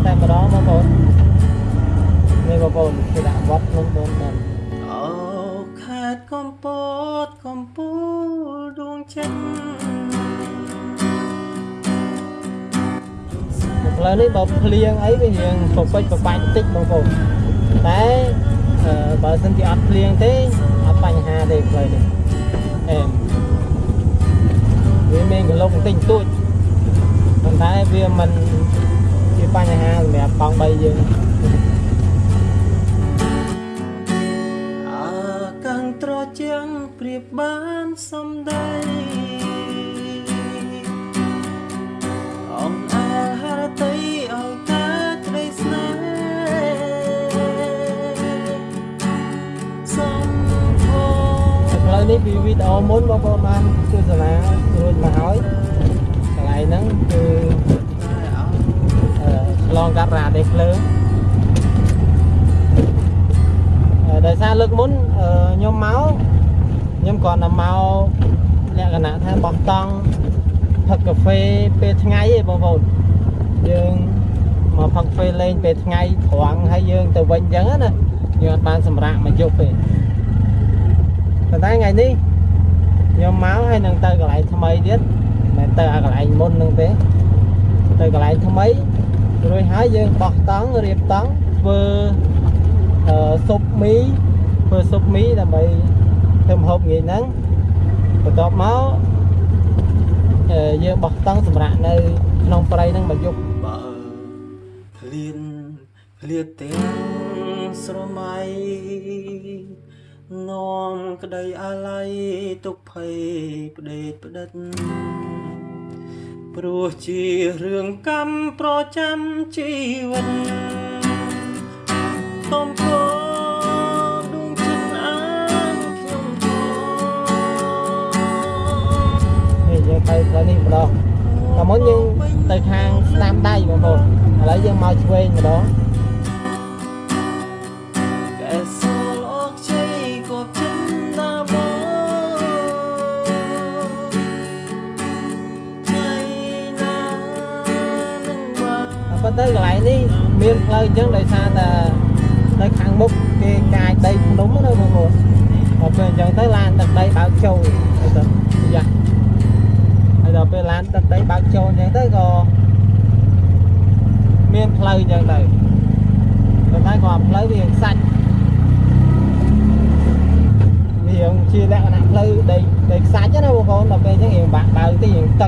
តែម្ដងបងប្អូននេះបងប្អូនគេដាក់វត្តក្នុងដូនដល់អូខេត្តកំពតកំពូលដួងចិត្តផ្លូវនេះបើភ្លៀងអីវារៀងប្រពេចប្របាញ់តិចបងប្អូនតែបើសិនជាអត់ភ្លៀងទេអត់បញ្ហាទេផ្លូវនេះវាមានកន្លុកបន្តិចបន្តួចប៉ុន្តែវាមិនជាបញ្ហាសម្រាប់កង់3យើងកាំងត្រជាងប្រៀបបានសំដីអំអែលហរតីឲ្យកើតក្តីស្នេហ៍សំភផ្លូវនេះពីវីដេអូមុនបងប្អូនបានទស្សនារួចមកហើយកន្លែងហ្នឹងគឺឆ្លងកាត់រ៉ាដេភ្លើងដោយសារលើកមុនខ្ញុំមកខ្ញុំគ្រាន់តែមកលក្ខណៈថាបោះតង់ផឹកកាហ្វេពេលថ្ងៃឯងបងប្អូនយើងមកផឹកកាហ្វេលេងពេលថ្ងៃត្រង់ហើយយើងទៅវិញអញ្ចឹងណាយើងអត់បានសម្រាកមកយប់ទេប៉ុន្តែថ្ងៃនេះខ្ញុំមកហើយនឹងទៅកន្លែងថ្មីទៀតមិនទៅឲ្យកន្លែងមុនហ្នឹងទេទៅកន្លែងថ្មីរួចហើយយើងបោះតង់រៀបតង់ធ្វើស៊ុបមីដើម្បីធ្វើម្ហូបងាយហ្នឹងបន្ទាប់មកយើងបោះតង់សម្រាប់នៅក្នុងព្រៃហ្នឹងមកយប់បើឃ្លាតទាំងស្រមៃនាំក្តីអាល័យទុកភ័យផ្ដេកផ្ដិតព្រោះជារឿងកម្មប្រចាំជីវិតទុំពោដួងចិត្តអានខ្ញុំនេះយើងទៅផ្លូវនេះម្ដងតែមុនយើងទៅខាងស្នាមដៃបងប្អូនឥឡូវយើងមកឆ្វេងម្ដងទៅកន្លែងនេះមានផ្លូវអញ្ចឹងដោយសារតែនៅខាងមុខគេកាយដីភ្នំណាបងប្អូនដល់ពេលអញ្ចឹងទៅឡានទឹកដីបើកចូលទៅយ៉ាហើយដល់ពេលឡានទឹកដីបើកចូលអញ្ចឹងទៅក៏មានផ្លូវអញ្ចឹងទៅប៉ុន្តែក៏ផ្លូវវាខ្សាច់វាជាលក្ខណៈផ្លូវដីខ្សាច់ណាបងប្អូនដល់ពេលអញ្ចឹងរៀងបាក់បើកទីរៀងតឹង